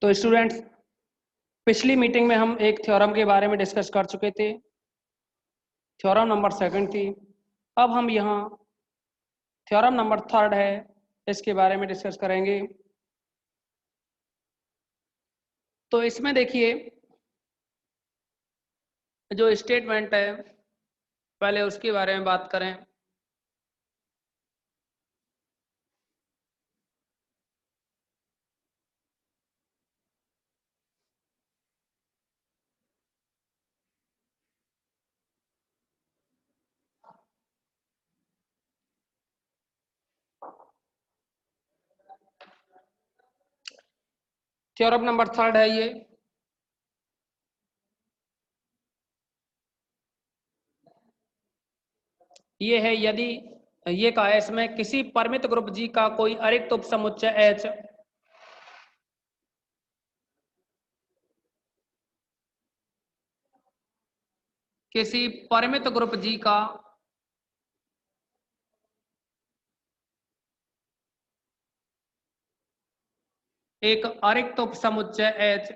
तो स्टूडेंट्स, पिछली मीटिंग में हम एक थ्योरम के बारे में डिस्कस कर चुके थे। थ्योरम नंबर 2 थी। अब हम यहाँ थ्योरम नंबर 3 है, इसके बारे में डिस्कस करेंगे। तो इसमें देखिए, जो स्टेटमेंट है पहले उसके बारे में बात करें। थ्योरम नंबर 3 है ये है यदि ये कहा है इसमें किसी परिमित ग्रुप जी का कोई अरिक्त उपसमुच्चय H किसी परिमित ग्रुप जी का एक अरिक्त उपसमुच्चय H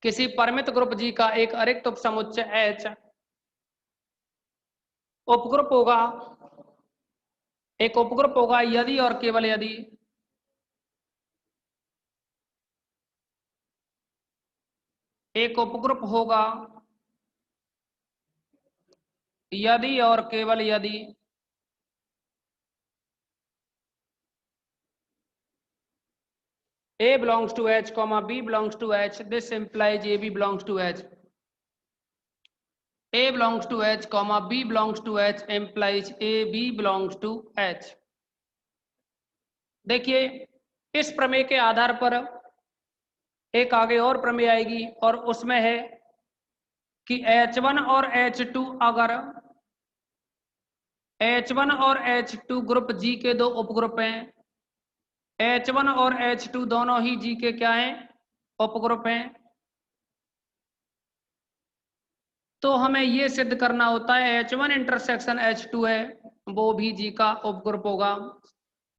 किसी परिमित ग्रुप जी का एक अरिक्त उपसमुच्चय H उपग्रुप होगा, एक उपग्रुप होगा यदि और केवल यदि एक उपग्रुप होगा यदि और केवल यदि A belongs to H, B belongs to H, this implies AB belongs to H. A belongs to H, B belongs to H implies AB belongs to H. देखिए, इस प्रमेय के आधार पर एक आगे और प्रमेय आएगी और उसमें है कि H1 और H2 अगर H1 और H2 ग्रुप G के दो उपग्रुप हैं, H1 और H2 दोनों ही G के क्या हैं, उपग्रुप हैं, तो हमें ये सिद्ध करना होता है H1 इंटरसेक्शन H2 है, वो भी G का उपग्रुप होगा।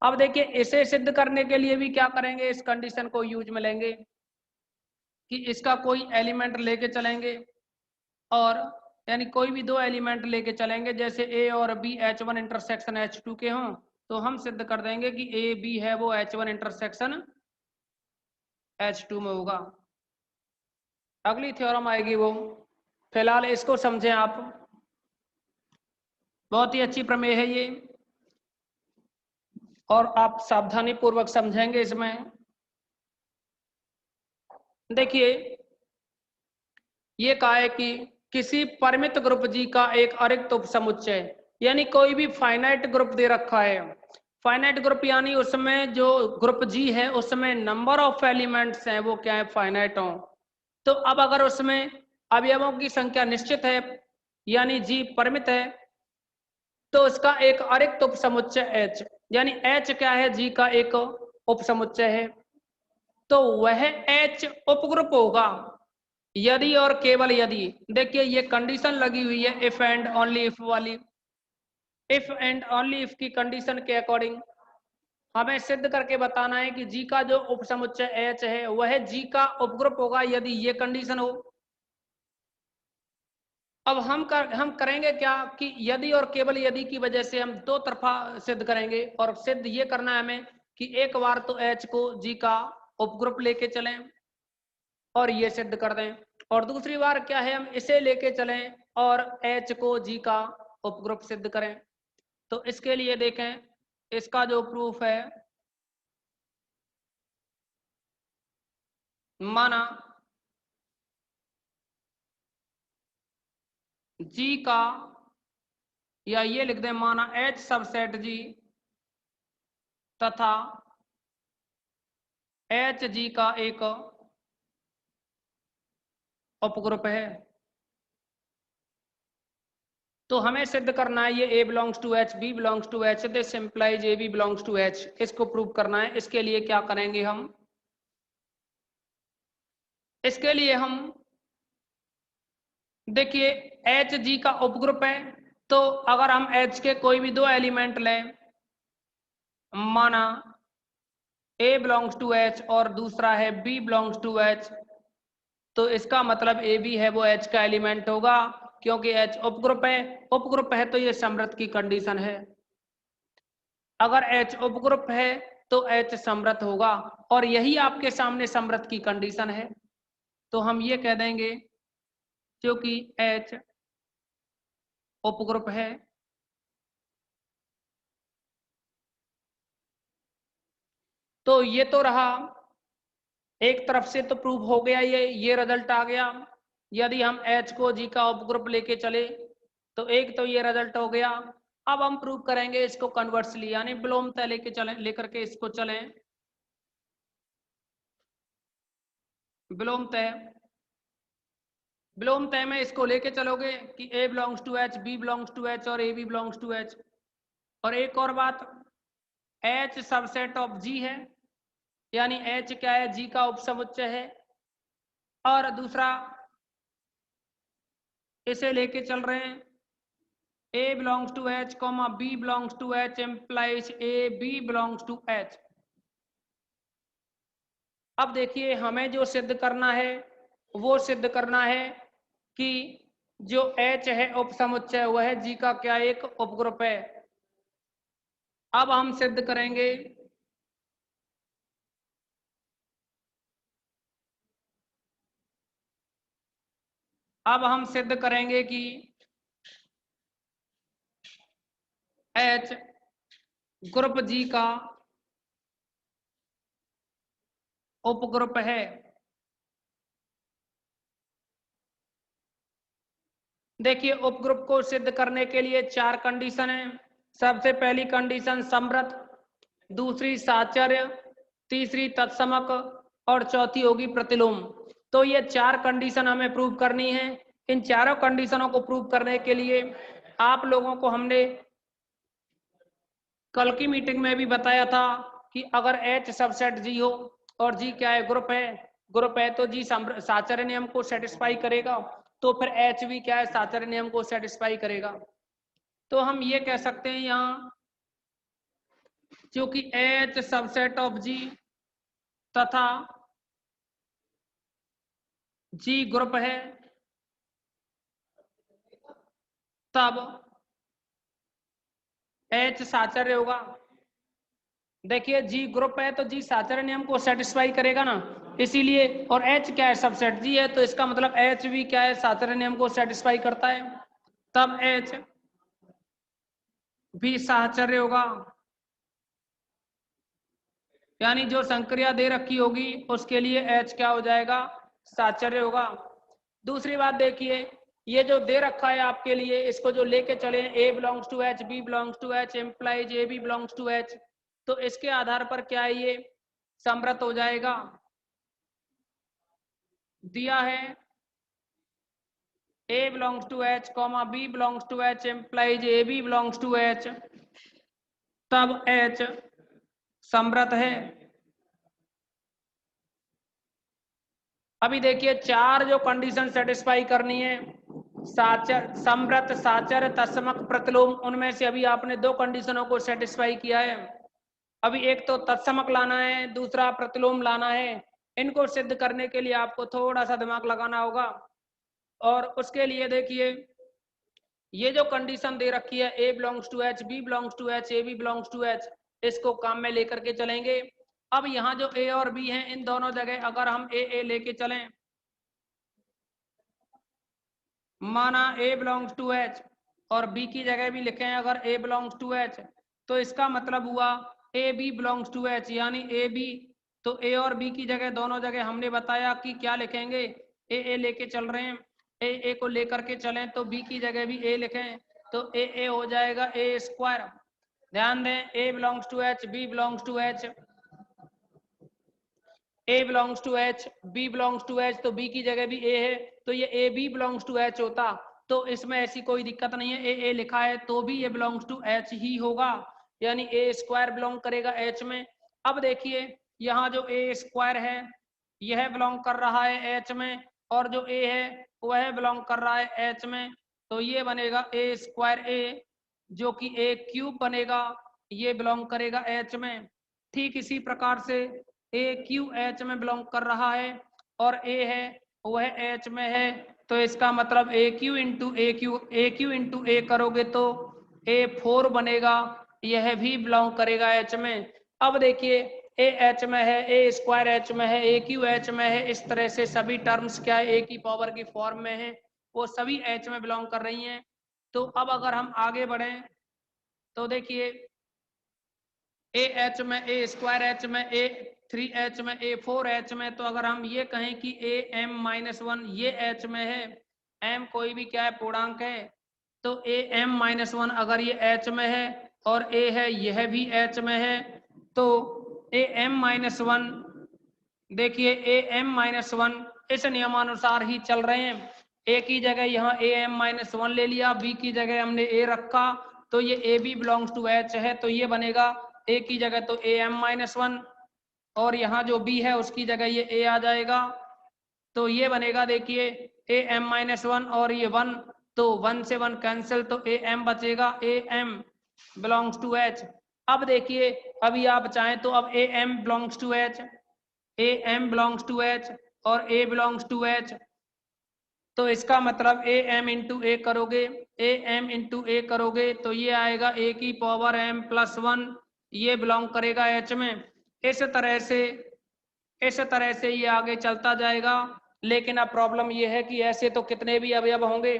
अब देखिए, इसे सिद्ध करने के लिए भी क्या करेंगे, इस कंडीशन को यूज में लेंगे कि इसका कोई एलिमेंट लेके चलेंगे और यानी कोई भी दो एलिमेंट लेके चलेंगे, जैसे A और B H1 इंटरसेक्शन H2 के हों, तो हम सिद्ध कर देंगे कि A B है वो H1 इंटरसेक्शन H2 में होगा। अगली थ्योरम आएगी वो, फिलहाल इसको समझें आप, बहुत ही अच्छी प्रमेय है ये और आप सावधानी पूर्वक समझेंगे इसमें। देखिए, ये कहा है कि किसी परिमित ग्रुप जी का एक अरिक्त उपसमुच्चय, यानी कोई भी फाइनाइट ग्रुप दे रखा है। फाइनाइट ग्रुप यानी उसमें जो ग्रुप जी है उसमें नंबर ऑफ एलिमेंट्स हैं वो क्या है, फाइनाइट हो। तो अब अगर उसमें अवयवों की संख्या निश्चित है यानी जी परिमित है, तो उसका एक अरिक्त उपसमुच्चय H, यानी H क्या है, जी का एक उपसमुच्चय है, तो वह H उपग्रुप होगा यदि और केवल यदि, देखिए ये कंडीशन लगी हुई है इफ एंड ओनली इफ वाली, इफ एंड ओनली इफ की कंडीशन के अकॉर्डिंग हमें सिद्ध करके बताना है कि जी का जो उपसमुच्चय H है वह जी का उपग्रुप होगा यदि ये कंडीशन हो। अब हम करेंगे क्या कि यदि और केवल यदि की वजह से हम दो तरफा सिद्ध करेंगे, और सिद्ध ये करना है हमें कि एक बार तो H को जी का उपग्रुप लेके चलें और ये सिद्ध कर दें, और दूसरी बार क्या है, हम इसे लेके चलें और H को जी का उपग्रुप सिद्ध करें। तो इसके लिए देखें, इसका जो प्रूफ है, माना जी का, या ये लिख दें माना H सबसेट जी तथा H जी का एक उपग्रुप है, तो हमें सिद्ध करना है ये A belongs to H, B belongs to H, this implies AB belongs to H। इसको प्रूव करना है। इसके लिए क्या करेंगे हम, इसके लिए हम देखिए एच जी का उपग्रुप है, तो अगर हम एच के कोई भी दो एलिमेंट लें, माना ए बिलोंग्स टू एच और दूसरा है बी बिलोंग्स टू एच, तो इसका मतलब ए बी है वो एच का एलिमेंट होगा, क्योंकि एच उपग्रुप है। उपग्रुप है तो ये समृद्ध की कंडीशन है। अगर एच उपग्रुप है तो एच समृद्ध होगा, और यही आपके सामने समृद्ध की कंडीशन है। तो हम ये कह देंगे क्योंकि एच उपग्रुप है तो ये तो रहा, एक तरफ से तो प्रूव हो गया, ये रिजल्ट आ गया। यदि हम H को G का उपग्रुप लेके चले तो एक तो ये रिजल्ट हो गया। अब हम प्रूव करेंगे इसको कन्वर्सली, यानी विलोमतः लेके चलें, लेकर के इसको चलें विलोमतः। विलोमतः में इसको लेके चलोगे कि A belongs to H, B belongs to H और AB बिलोंग्स टू H। और एक और बात, H सबसेट ऑफ G है, यानी H क्या है, G का उपसमुच्चय है। और दूसरा इसे लेके चल रहे हैं A belongs to H, B belongs to H implies A B belongs to H। अब देखिए हमें जो सिद्ध करना है वो सिद्ध करना है कि जो H है उपसमुच्चय वह G का क्या एक उपग्रुप है। अब हम सिद्ध करेंगे कि H ग्रुप G का उपग्रुप है। देखिए उपग्रुप को सिद्ध करने के लिए चार कंडीशन है। सबसे पहली कंडीशन समृद्ध, दूसरी साचर्य, तीसरी तत्समक और चौथी होगी प्रतिलोम। तो ये चार कंडीशन हमें प्रूव करनी है। इन चारों कंडीशनों को प्रूव करने के लिए आप लोगों को हमने कल की मीटिंग में भी बताया था कि अगर H सबसेट G हो और G क्या है, ग्रुप है तो G साचर्य नियम को सेटिस्फाई करेगा, तो फिर H भी क्या है, साचर्य नियम को सेटिस्फाई करेगा। तो हम ये कह सकते हैं यहाँ, क्योंकि H सबसेट ऑफ G तथा G ग्रुप है, तब H साचर्य होगा। देखिए G ग्रुप है तो G साचर्य नियम को सेटिस्फाई करेगा ना, इसीलिए। और H क्या है, सबसेट G है, तो इसका मतलब H भी क्या है, साचर्य नियम को सेटिस्फाई करता है, तब H भी साहचर्य होगा। यानी जो संक्रिया दे रखी होगी उसके लिए H क्या हो जाएगा, साहचर्य होगा। दूसरी बात देखिए, ये जो दे रखा है आपके लिए, इसको जो लेके चले A belongs to H, B belongs to H इम्प्लाइज A B belongs to H, तो इसके आधार पर क्या है, ये समृद्ध हो जाएगा। दिया है A belongs to H, B belongs to H implies AB belongs to H, तब H समृद्ध है। अभी देखिए चार जो कंडीशन सेटिस्फाई करनी है, साचर, समृद्ध, साचर, तत्समक, प्रतिलोम, उनमें से अभी आपने दो कंडीशनों को सेटिस्फाई किया है। अभी एक तो तत्समक लाना है, दूसरा प्रतिलोम लाना है। इनको सिद्ध करने के लिए आपको थोड़ा सा दिमाग लगाना होगा। और उसके लिए देखिए ये जो कंडीशन दे रखी है A belongs to H, B belongs to H, AB belongs to H, इसको काम में लेकर के चलेंगे। अब यहाँ जो A और B हैं, इन दोनों जगह अगर हम A लेके चलें, माना A बिलोंग्स टू H और B की जगह भी लिखें अगर A बिलोंग्स टू H, तो इसका मतलब हुआ A B belongs to H, यानी A B। तो A और B की जगह दोनों जगह हमने बताया कि क्या लिखेंगे, A लेके चल रहे हैं, A को लेकर के चलें तो B की जगह भी A लिखें, तो A हो जाएगा A स्क्वायर। ध्यान दें A belongs to H, B belongs to H, A belongs to H, B belongs to H, तो B की जगह भी A है, तो ये A B belongs to H होता। तो इसमें ऐसी कोई दिक्कत नहीं है, A लिखा है तो भी ये बिलोंग्स टू H ही होगा, यानी A स्क्वायर बिलोंग करेगा H में। अब देखिए यहाँ जो A स्क्वायर है यह बिलोंग कर रहा है H में, और जो A है वह बिलोंग कर रहा है H में। तो ये बनेगा ए स्क्वायर ए, जो कि ए क्यूब बनेगा, ये बिलोंग करेगा एच में। ठीक इसी प्रकार से ए क्यू एच में बिलोंग कर रहा है और ए है वह एच में है, तो इसका मतलब ए क्यू इंटू ए करोगे तो ए 4 बनेगा, यह भी बिलोंग करेगा एच में। अब देखिए ए एच में है, ए स्क्वायर एच में है, ए क्यू एच में है, इस तरह से सभी टर्म्स क्या है ए की पावर की फॉर्म में है, वो सभी एच में बिलोंग कर रही हैं। तो अब अगर हम आगे बढ़ें तो देखिए ए एच में, ए स्क्वायर एच में, ए 3 एच में, ए 4 एच में, तो अगर हम ये कहें कि ए एम माइनस 1 ये एच में है, एम कोई भी क्या है पूर्णांक है, तो ए एम माइनस 1 अगर ये एच में है और ए है यह भी एच में है, तो ए एम माइनस 1 देखिए ए एम माइनस 1 इस नियमानुसार ही चल रहे हैं। ए की जगह यहाँ ए एम माइनस 1 ले लिया, बी की जगह हमने ए रखा, तो ये A B belongs to H है, तो ये बनेगा ए की जगह तो ए एम माइनस 1 और यहाँ जो बी है उसकी जगह ये ए आ जाएगा, तो ये बनेगा देखिए ए एम माइनस 1 और ये 1, तो 1 से 1 कैंसिल, तो ए एम बचेगा, A M belongs to H. अब देखिए अभी आप चाहें तो अब A M belongs to H, A M belongs to H और ए बिलोंग्स टू एच, तो इसका मतलब ए एम इंटू ए करोगे, ए एम इंटू ए करोगे तो ये आएगा ए की पावर एम प्लस 1, ये बिलोंग करेगा एच में। इस तरह से ये आगे चलता जाएगा। लेकिन अब प्रॉब्लम ये है कि ऐसे तो कितने भी अवयव होंगे,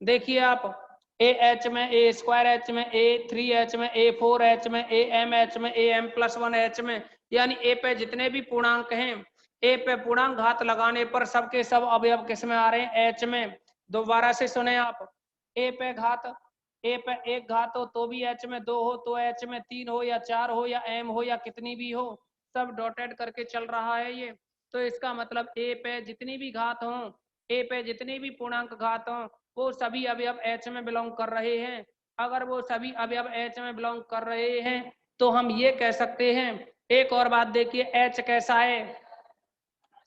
देखिए आप ए एच में, ए स्क्वायर एच में, ए 3 एच में, ए 4 एच में, ए एम एच में, ए एम प्लस 1 एच में, यानी ए पे जितने भी पूर्णांक हैं, ए पे पूर्णांक घात लगाने पर सबके सब अवयव किस में आ रहे हैं, एच में। दोबारा से सुने आप, ए पे घात, ए पे एक घात हो तो भी एच में, 2 हो तो एच में, 3 हो या 4 हो या एम हो या कितनी भी हो, सब डॉटेड करके चल रहा है ये। तो इसका मतलब ए पे जितनी भी घात हो, ए पे जितनी भी पूर्णांक घात हो, वो सभी अवयव एच में बिलोंग कर रहे हैं। अगर वो सभी अवयव एच में बिलोंग कर रहे हैं तो हम ये कह सकते हैं। एक और बात देखिए एच कैसा है,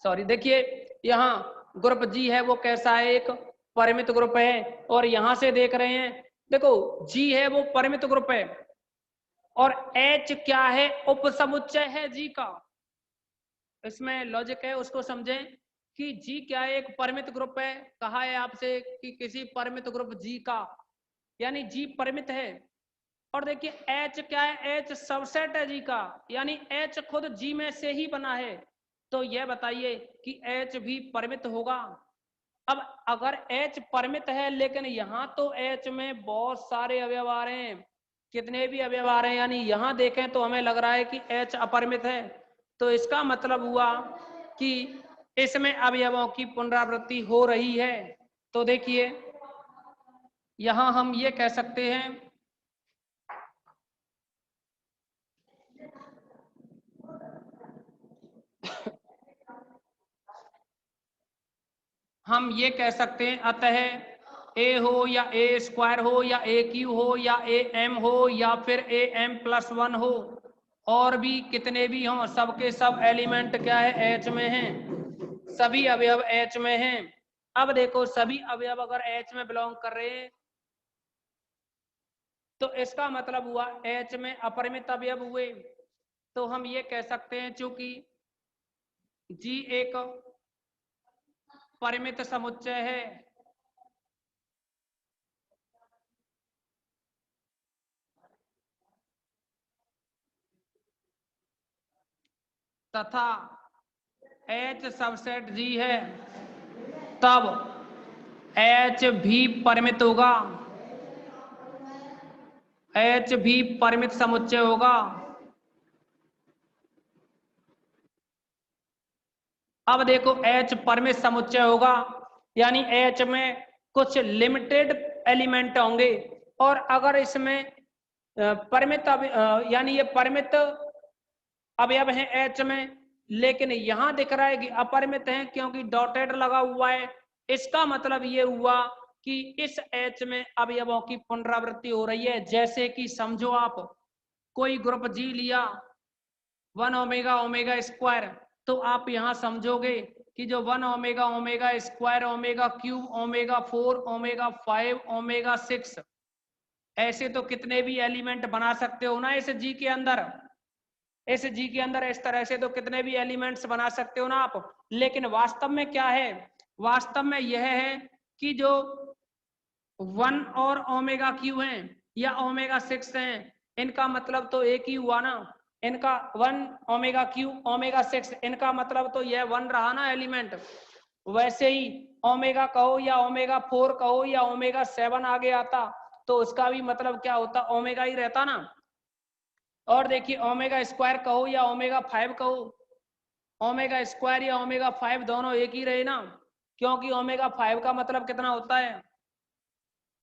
सॉरी देखिए यहाँ ग्रुप जी है वो कैसा है, एक परिमित ग्रुप है, और यहां से देख रहे हैं देखो जी है वो परिमित ग्रुप है और एच क्या है, उपसमुच्चय है जी का। इसमें लॉजिक है, उसको समझें कि जी क्या है, एक परिमित ग्रुप है। कहा है आपसे कि किसी परिमित ग्रुप जी का, यानी जी परिमित है। और देखिए एच क्या है, एच सबसेट है जी का, यानी एच खुद जी में से ही बना है। तो यह बताइए कि एच भी परिमित होगा। अब अगर एच परिमित है लेकिन यहाँ तो एच में बहुत सारे अवयव आ रहे हैं, कितने भी अवयव आ रहे हैं, यानी यहाँ देखें तो हमें लग रहा है कि एच अपरिमित है, तो इसका मतलब हुआ कि इसमें अवयवों की पुनरावृत्ति हो रही है। तो देखिए यहां हम ये कह सकते हैं हम ये कह सकते हैं अतः ए हो या ए स्क्वायर हो या ए क्यू हो या ए एम हो या फिर ए एम प्लस 1 हो, और भी कितने भी हों, सबके सब एलिमेंट क्या है, एच में हैं, सभी अवयव एच में हैं। अब देखो सभी अवयव अगर एच में बिलोंग कर रहे हैं तो इसका मतलब हुआ एच में अपरिमित अवयव हुए। तो हम ये कह सकते हैं चूंकि जी एक परिमित समुच्चय है तथा एच सबसेट जी है, तब एच भी परिमित होगा, एच भी परिमित समुच्चय होगा। अब देखो एच परिमित समुच्चय होगा यानी एच में कुछ लिमिटेड एलिमेंट होंगे, और अगर इसमें परिमित यानी ये परिमित अवयव हैं एच में, लेकिन यहां दिख रहा है कि अपरिमित हैं क्योंकि डॉटेड लगा हुआ है। इसका मतलब ये हुआ कि इस एच में अवयवों की पुनरावृत्ति हो रही है। जैसे कि समझो आप कोई ग्रुप जी लिया 1 ओमेगा ओमेगा स्क्वायर, तो आप यहां समझोगे कि जो 1 omega, omega square, omega cube, omega 4, omega 5, omega 6, ऐसे तो कितने भी एलिमेंट बना सकते हो ना इस जी के अंदर। इस जी के अंदर इस तरह से तो कितने भी एलिमेंट्स बना सकते हो ना आप। लेकिन वास्तव में क्या है, वास्तव में यह है कि जो 1 और ओमेगा क्यू हैं या ओमेगा 6 हैं, इनका मतलब तो एक ही हुआ ना। इनका 1 ओमेगा क्यू, ओमेगा 6, इनका मतलब तो यह 1 रहा ना एलिमेंट। वैसे ही ओमेगा कहो या ओमेगा 4 कहो या ओमेगा 7 आगे आता तो उसका भी मतलब क्या होता, ओमेगा ही रहता ना। और देखिए ओमेगा स्क्वायर कहो या ओमेगा 5 कहो, ओमेगा स्क्वायर या ओमेगा 5 दोनों एक ही रहे ना, क्योंकि ओमेगा 5 का मतलब कितना होता है,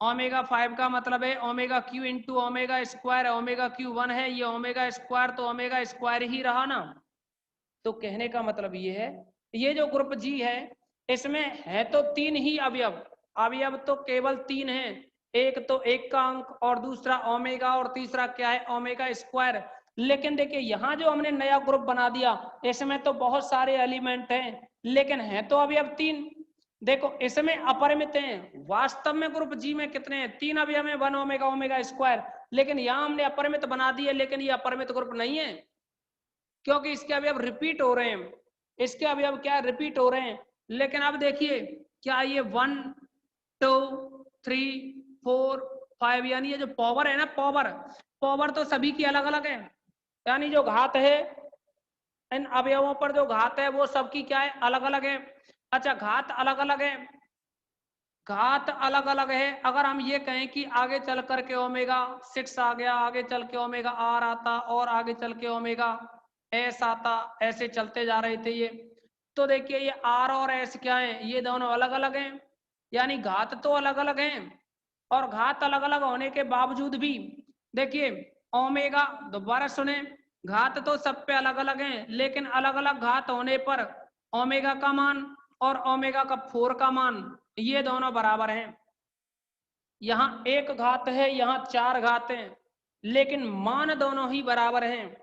ओमेगा 5 का मतलब है omega cube into omega square, omega cube 1 है, ये ओमेगा स्क्वायर तो ओमेगा स्क्वायर ही रहा ना। तो कहने का मतलब ये है, ये जो ग्रुप जी है इसमें है तो 3 ही अवयव, अवयव तो केवल 3 हैं। एक तो एक का अंक, और दूसरा ओमेगा, और तीसरा क्या है, ओमेगा स्क्वायर। लेकिन देखिए यहाँ जो हमने नया ग्रुप बना दिया इसमें तो बहुत सारे एलिमेंट हैं, लेकिन है तो अवयव 3। देखो इसमें अपरिमित हैं, वास्तव में ग्रुप जी में कितने हैं, 3 अवयव में 1 ओमेगा, ओमेगा स्क्वायर। लेकिन यहाँ हमने अपरिमित बना दिए, लेकिन ये अपरिमित ग्रुप नहीं है, क्योंकि इसके अवयव रिपीट हो रहे हैं। इसके अवयव क्या रिपीट हो रहे हैं। लेकिन अब देखिए क्या ये 1 2 3 4 5, यानी ये जो पावर है ना, पावर पावर तो सभी की अलग अलग है, यानी जो घात है इन अवयवों पर, जो घात है वो सबकी क्या है, अलग अलग है। अच्छा घात अलग अलग है, घात अलग अलग है। अगर हम ये कहें कि आगे चल करके ओमेगा 6 आ गया, आगे चल के ओमेगा आर आता, और आगे चल के ओमेगा एस आता, ऐसे चलते जा रहे थे ये, तो देखिए ये आर और एस क्या है, ये दोनों अलग अलग हैं, यानी घात तो अलग अलग हैं। और घात अलग अलग होने के बावजूद भी देखिए ओमेगा, दोबारा सुने, घात तो सब पे अलग अलग हैं, लेकिन अलग अलग घात होने पर ओमेगा का मान और ओमेगा का 4 का मान ये दोनों बराबर हैं। यहाँ एक घात है, यहाँ 4 घात हैं, लेकिन मान दोनों ही बराबर हैं।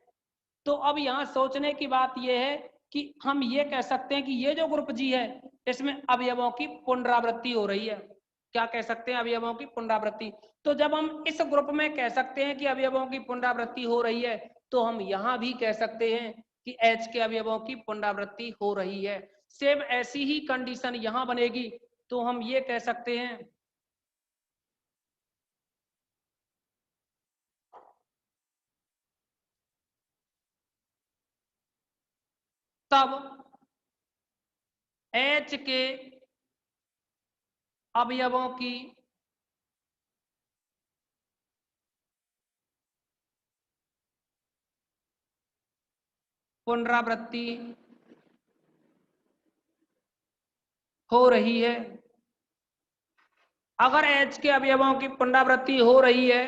तो अब यहाँ सोचने की बात यह है कि हम ये कह सकते हैं कि ये जो ग्रुप जी है इसमें अवयवों की पुनरावृत्ति हो रही है। क्या कह सकते हैं, अवयवों की पुनरावृत्ति। तो जब हम इस ग्रुप में कह सकते हैं कि अवयवों की पुनरावृत्ति हो रही है, तो हम यहाँ भी कह सकते हैं कि H के अवयवों की पुनरावृत्ति हो रही है। सेम ऐसी ही कंडीशन यहाँ बनेगी, तो हम ये कह सकते हैं तब H के अवयवों की पुनरावृत्ति हो रही है। अगर H के अवयवों की पुनरावृत्ति हो रही है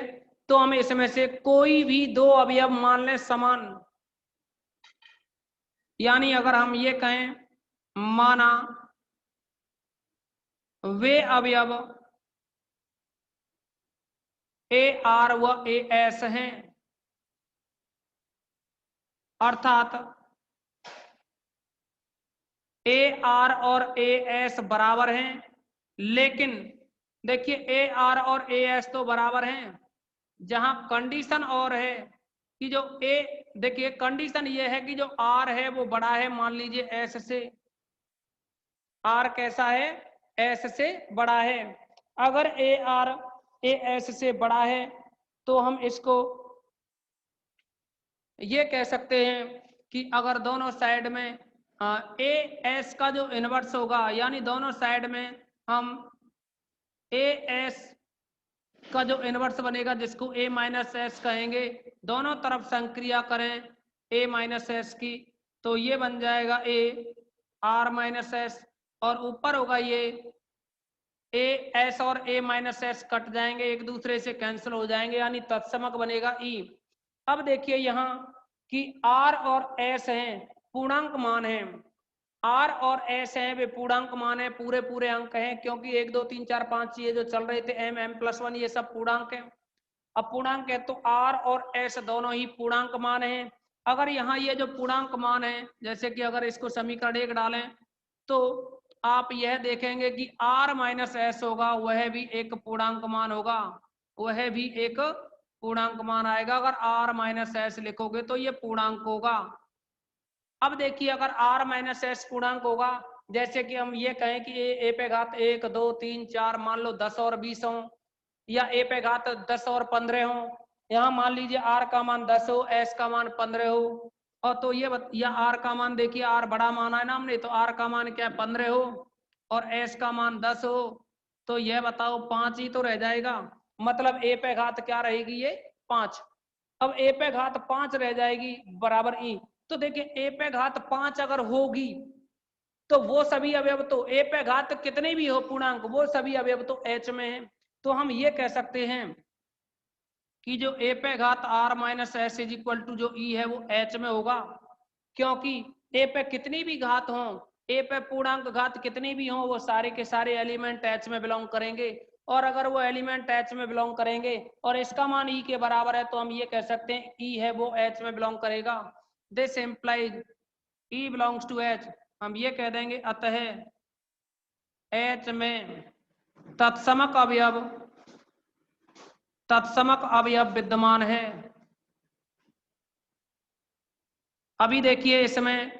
तो हम इसमें से कोई भी 2 अवयव मान लें समान, यानी अगर हम ये कहें माना वे अवयव ए आर व ए एस हैं, अर्थात ए आर और ए एस बराबर हैं। लेकिन देखिए ए आर और ए एस तो बराबर हैं, जहां कंडीशन और है कि जो ए, देखिए कंडीशन ये है कि जो आर है वो बड़ा है, मान लीजिए एस से, आर कैसा है, एस से बड़ा है। अगर ए आर ए एस से बड़ा है तो हम इसको ये कह सकते हैं कि अगर दोनों साइड में ए एस का जो इनवर्स होगा, यानी दोनों साइड में हम ए एस का जो इनवर्स बनेगा, जिसको ए माइनस एस कहेंगे, दोनों तरफ संक्रिया करें ए माइनस एस की, तो ये बन जाएगा ए आर माइनस एस, और ऊपर होगा ये ए एस, और ए माइनस एस कट जाएंगे, एक दूसरे से कैंसिल हो जाएंगे, यानी तत्समक बनेगा ई। अब देखिए यहाँ कि आर और एस हैं, पूर्णांक मान हैं, आर और एस हैं वे पूर्णांक मान है, पूरे पूरे अंक हैं, क्योंकि 1 2 3 4 5 ये जो चल रहे थे एम एम प्लस 1 ये सब पूर्णांक है। अब पूर्णांक है तो आर और एस दोनों ही पूर्णांक मान हैं। अगर यहाँ ये जो पूर्णांक मान है, जैसे कि अगर इसको समीकरण 1 डालें तो आप यह देखेंगे कि r माइनस एस होगा, वह भी एक पूर्णांक मान होगा, वह भी एक पूर्णांक मान आएगा। अगर r माइनस एस लिखोगे तो ये पूर्णांक होगा। अब देखिए अगर r माइनस एस पूर्णांक होगा, जैसे कि हम ये कहें कि a पे घात 1 2 3 4 मान लो 10 और 20 हो, या a पे घात 10 और 15 हो, यहाँ मान लीजिए r का मान 10 हो, s का मान 15 हो, और तो ये या r का मान देखिए r बड़ा माना है ना हमने, तो r का मान क्या है 15 हो और s का मान 10 हो, तो यह बताओ 5 ही तो रह जाएगा। मतलब a पे घात क्या रहेगी, ये 5। अब a पे घात 5 रह जाएगी बराबर e। तो देखिए a पे घात 5 अगर होगी तो वो सभी अवयव तो a पे घात कितने भी हो पूर्णांक, वो सभी अवयव तो h में है। तो हम ये कह सकते हैं कि जो a पे घात r minus s is equal to जो e है वो h में होगा, क्योंकि a पे कितनी भी घात हो, a पे पूर्णांक घात कितनी भी हो, वो सारे के सारे एलिमेंट h में बिलोंग करेंगे। और अगर वो एलिमेंट h में बिलोंग करेंगे और इसका मान e के बराबर है, तो हम ये कह सकते हैं e है वो h में बिलोंग करेगा। This implies e belongs to h। हम ये कह देंगे अतः h में तत्समक अवयव विद्यमान है। अभी देखिए इसमें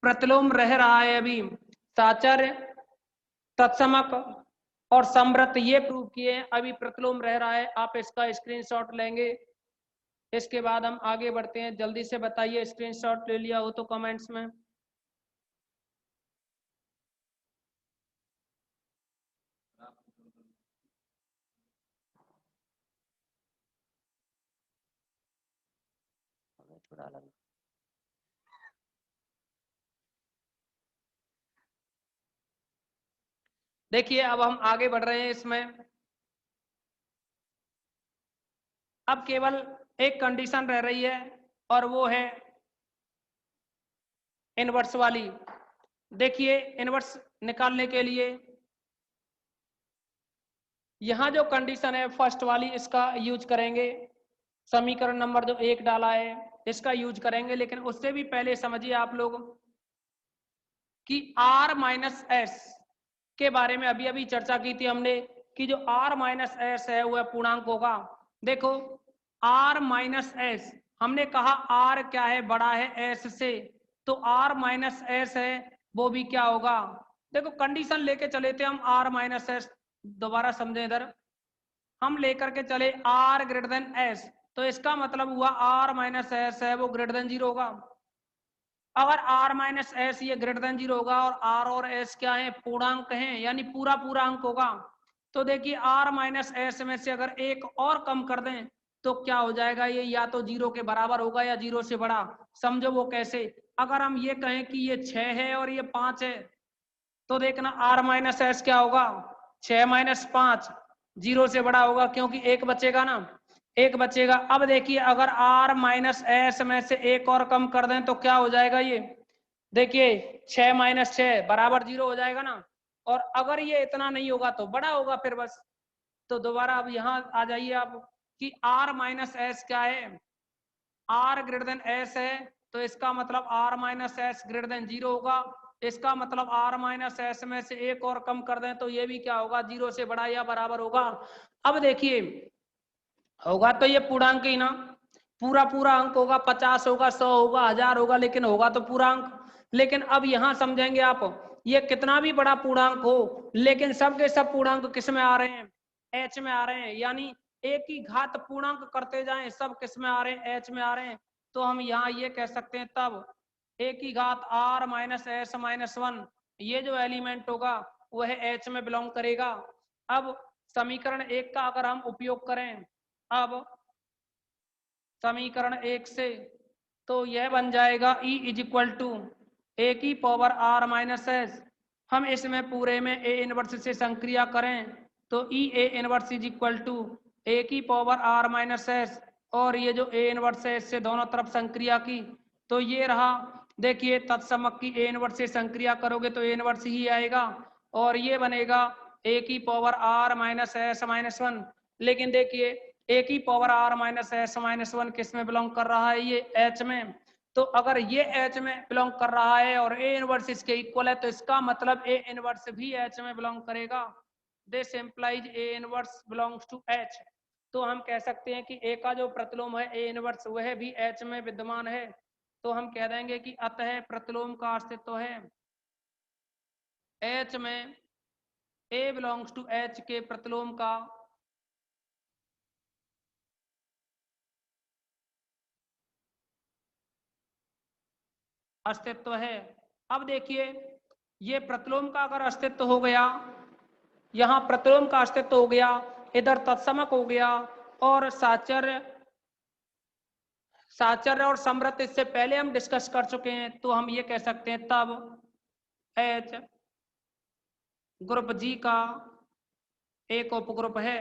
प्रतिलोम रह रहा है, अभी साचर्य, तत्समक और समृत ये प्रूव किए हैं, अभी प्रतिलोम रह रहा है। आप इसका स्क्रीनशॉट लेंगे, इसके बाद हम आगे बढ़ते हैं। जल्दी से बताइए स्क्रीनशॉट ले लिया हो तो कमेंट्स में। देखिए अब हम आगे बढ़ रहे हैं इसमें। अब केवल एक कंडीशन रह रही है और वो है इनवर्स वाली। देखिए इनवर्स निकालने के लिए यहां जो कंडीशन है फर्स्ट वाली, इसका यूज करेंगे। समीकरण नंबर जो 1 डाला है इसका यूज करेंगे, लेकिन उससे भी पहले समझिए आप लोग कि r माइनस एस के बारे में अभी अभी चर्चा की थी हमने कि जो r माइनस एस है वह पूर्णांक होगा। देखो r माइनस एस, हमने कहा r क्या है, बड़ा है s से, तो r माइनस एस है वो भी क्या होगा। देखो कंडीशन लेके चले थे हम r माइनस एस, दोबारा समझे इधर, हम लेकर के चले r ग्रेटर देन s, तो इसका मतलब हुआ r माइनस एस है वो ग्रेटर देन 0 होगा। अगर r माइनस एस ये ग्रेटर देन 0 होगा और r और s क्या है, पूर्णांक हैं, यानी पूरा पूरा अंक होगा, तो देखिए r माइनस एस में से अगर एक और कम कर दें तो क्या हो जाएगा, ये या तो 0 के बराबर होगा या 0 से बड़ा। समझो वो कैसे, अगर हम ये कहें कि ये 6 है और ये 5 है, तो देखना r माइनस एस क्या होगा, 6 माइनस 5, 0 से बड़ा होगा, क्योंकि एक बचेगा ना, एक बचेगा। अब देखिए अगर r माइनस एस में से एक और कम कर दें तो क्या हो जाएगा, ये देखिए 6 माइनस 6 बराबर 0 हो जाएगा ना। और अगर ये इतना नहीं होगा तो बड़ा होगा फिर बस। तो दोबारा अब यहाँ आ जाइए आप कि r माइनस एस क्या है, r ग्रेटर देन s है, तो इसका मतलब r minus S greater than 0 होगा। इसका मतलब r माइनस एस में से एक और कम कर दें तो ये भी क्या होगा, 0 से बड़ा या बराबर होगा। अब देखिए होगा तो ये पूर्णांक ही ना, पूरा पूरा अंक होगा, 50 होगा, 100 होगा, 1000 होगा, लेकिन होगा तो पूरा अंक। लेकिन अब यहां समझेंगे आप, ये कितना भी बड़ा पूर्णांक हो, लेकिन सब के सब पूर्णांक किस में आ रहे हैं, एच में आ रहे हैं, यानी एक ही घात पूर्णांक करते जाएं सब किस में आ रहे हैं, एच में आ रहे हैं। तो हम यहाँ ये कह सकते हैं तब एक ही घात r माइनस एस माइनस 1 ये जो एलिमेंट होगा वह एच में बिलोंग करेगा। अब समीकरण 1 का अगर हम उपयोग करें, अब समीकरण 1 से, तो यह बन जाएगा E is equal to e की पावर r माइनस एस। हम इसमें पूरे में a इनवर्स से संक्रिया करें तो E a inverse is equal to e की पावर r माइनस एस, और ये जो a इनवर्स है इससे दोनों तरफ संक्रिया की तो ये रहा। देखिए तत्समक की a इनवर्स से संक्रिया करोगे तो a इनवर्स ही आएगा, और ये बनेगा a की power r minus S minus 1। लेकिन देखिए a की power r minus S minus 1 किस में बिलोंग कर रहा है, ये h में। तो अगर ये H में बिलोंग कर रहा है और A इनवर्स इसके इक्वल है, तो इसका मतलब A इनवर्स भी H में बिलोंग करेगा। This implies A inverse belongs to H। तो हम कह सकते हैं कि A का जो प्रतिलोम है A इनवर्स वह भी H में विद्यमान है। तो हम कह देंगे कि अतः प्रतिलोम का अस्तित्व है। H में A बिलोंग्स टू H के प्रतिलोम का अस्तित्व है। अब देखिए, ये प्रतिलोम का अगर अस्तित्व हो गया, यहाँ प्रतिलोम का अस्तित्व हो गया, इधर तत्समक हो गया, और साचर्य और समृद्ध इससे पहले हम डिस्कस कर चुके हैं, तो हम ये कह सकते हैं तब H ग्रुप G का एक उपग्रुप है।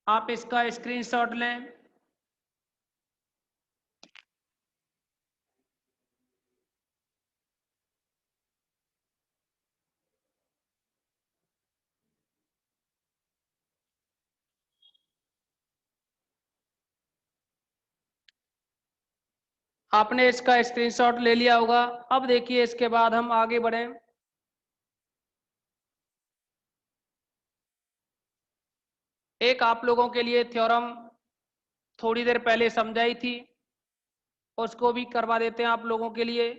आप इसका स्क्रीनशॉट लें। आपने इसका स्क्रीनशॉट ले लिया होगा। अब देखिए, इसके बाद हम आगे बढ़ें। एक आप लोगों के लिए थ्योरम थोड़ी देर पहले समझाई थी, उसको भी करवा देते हैं आप लोगों के लिए।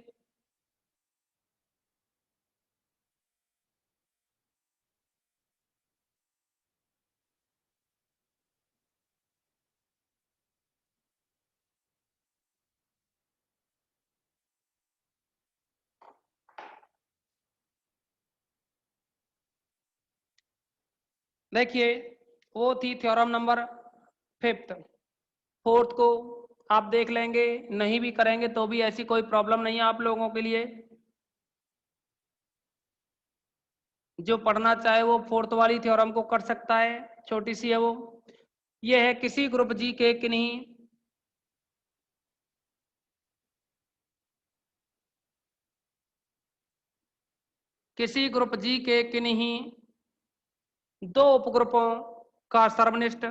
देखिए, वो थी थ्योरम नंबर 5। 4th को आप देख लेंगे, नहीं भी करेंगे तो भी ऐसी कोई प्रॉब्लम नहीं है आप लोगों के लिए। जो पढ़ना चाहे वो 4th वाली थ्योरम को कर सकता है, छोटी सी है वो। ये है किसी ग्रुप जी के किन्हीं ग्रुप जी के किन्हीं दो उपग्रुपों का सर्वनिष्ठ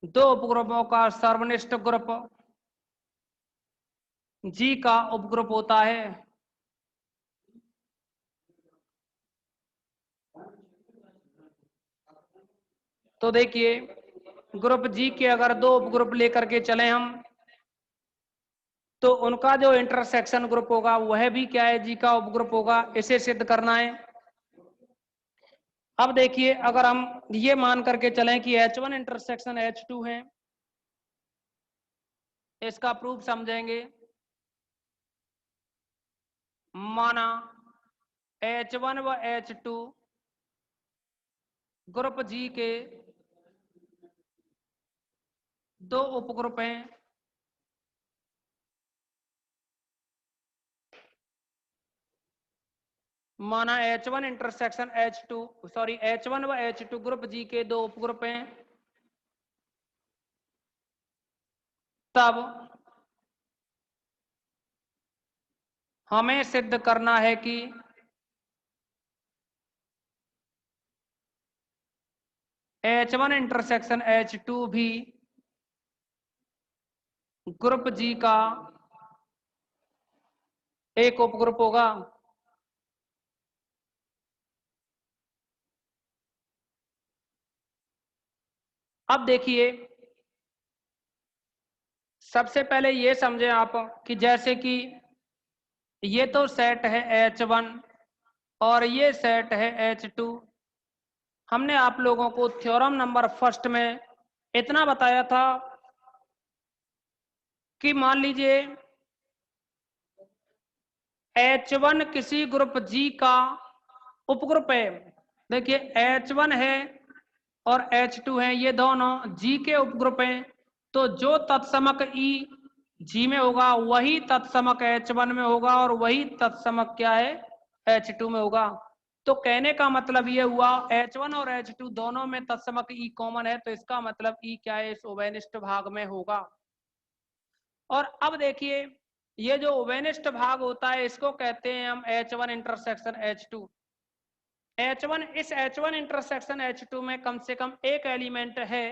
दो उपग्रुपों का सर्वनिष्ठ ग्रुप जी का उपग्रुप होता है। तो देखिए, ग्रुप जी के अगर दो उपग्रुप लेकर के चले हम, तो उनका जो इंटरसेक्शन ग्रुप होगा वह भी क्या है, जी का उपग्रुप होगा। इसे सिद्ध करना है। अब देखिए, अगर हम ये मान करके चलें कि H1 इंटरसेक्शन H2 है, इसका प्रूफ समझेंगे। माना H1 व H2 ग्रुप जी के दो उपग्रुप हैं। माना H1 इंटरसेक्शन H1 व H2 ग्रुप जी के दो उपग्रुप हैं, तब हमें सिद्ध करना है कि H1 इंटरसेक्शन H2 भी ग्रुप जी का एक उपग्रुप होगा। अब देखिए, सबसे पहले ये समझे आप कि जैसे कि ये तो सेट है H1 और ये सेट है H2। हमने आप लोगों को थ्योरम नंबर 1 में इतना बताया था कि मान लीजिए H1 किसी ग्रुप G का उपग्रुप है। देखिए, H1 है और H2 है, ये दोनों G के उपग्रुप हैं। तो जो तत्समक E G में होगा वही तत्समक H1 में होगा, और वही तत्समक क्या है, H2 में होगा। तो कहने का मतलब ये हुआ, H1 और H2 दोनों में तत्समक E कॉमन है, तो इसका मतलब E क्या है, इस उभयनिष्ठ भाग में होगा। और अब देखिए ये जो वेनिस्ट भाग होता है इसको कहते हैं हम H1 इंटरसेक्शन H2। H1, इस H1 इंटरसेक्शन H2 में कम से कम एक एलिमेंट है,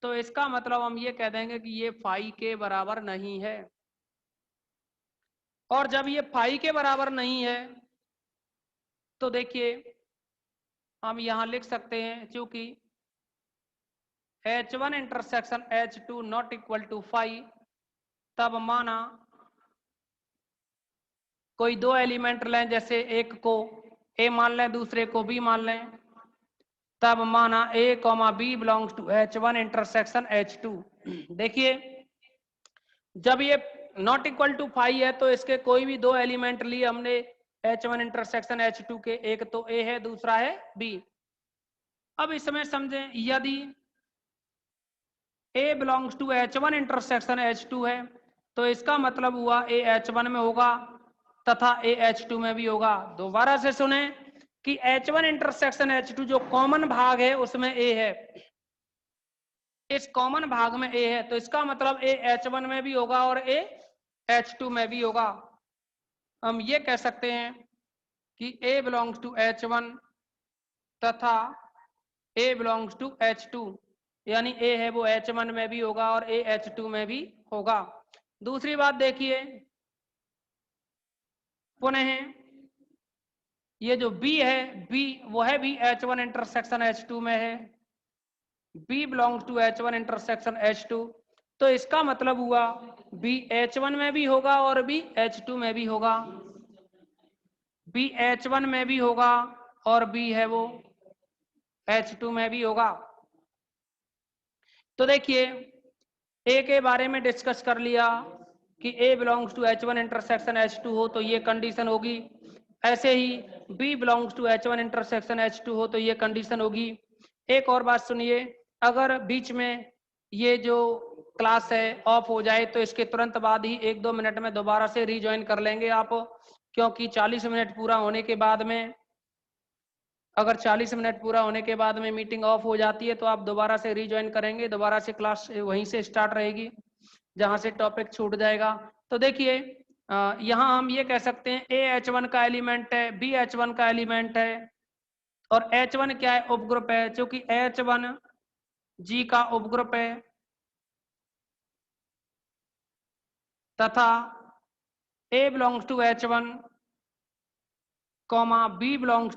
तो इसका मतलब हम ये कह देंगे कि ये फाई के बराबर नहीं है। और जब ये फाई के बराबर नहीं है तो देखिए हम यहां लिख सकते हैं, चूंकि H1 intersection H2 not equal to phi, तब माना कोई दो एलिमेंट लें, जैसे एक को ए मान लें दूसरे को बी मान लें, तब माना a comma b belongs to H1 intersection H2। देखिए जब ये नॉट इक्वल टू फाई है तो इसके कोई भी दो एलिमेंट लिए हमने H1 इंटरसेक्शन H2 के, एक तो ए है दूसरा है बी। अब इसमें समझें, यदि ए belongs to H1 intersection H2 है तो इसका मतलब हुआ ए H1 में होगा तथा ए H2 में भी होगा। दोबारा से सुने कि H1 इंटरसेक्शन H2 जो कॉमन भाग है उसमें ए है, इस कॉमन भाग में ए है, तो इसका मतलब ए H1 में भी होगा और ए H2 में भी होगा। हम ये कह सकते हैं कि ए बिलोंग्स टू H1 तथा ए बिलोंग्स टू H2, यानी ए है वो H1 में भी होगा और ए H2 में भी होगा। दूसरी बात देखिए पुनः ये जो B है, B वो है भी H1 इंटरसेक्शन H2 में है, B belongs to H1 intersection H2, तो इसका मतलब हुआ B H1 में भी होगा और B H2 में भी होगा, B H1 में भी होगा और B है वो H2 में भी होगा। तो देखिए ए के बारे में डिस्कस कर लिया कि ए belongs to H1 intersection H2 हो तो ये कंडीशन होगी, ऐसे ही B belongs to H1 intersection H2 हो तो ये कंडीशन होगी। एक और बात सुनिए, अगर बीच में ये जो क्लास है ऑफ हो जाए तो इसके तुरंत बाद ही 1-2 मिनट में दोबारा से रीज्वाइन कर लेंगे आप, क्योंकि 40 मिनट पूरा होने के बाद में, अगर 40 मिनट पूरा होने के बाद में मीटिंग ऑफ हो जाती है तो आप दोबारा से रीज्वाइन करेंगे, दोबारा से क्लास वहीं से स्टार्ट रहेगी जहां से टॉपिक छूट जाएगा। तो देखिए यहाँ हम ये कह सकते हैं ए H1 का एलिमेंट है, बी H1 का एलिमेंट है और H1 क्या है, उपग्रुप है, क्योंकि H1 G का उपग्रुप है तथा A belongs to H1 comma B belongs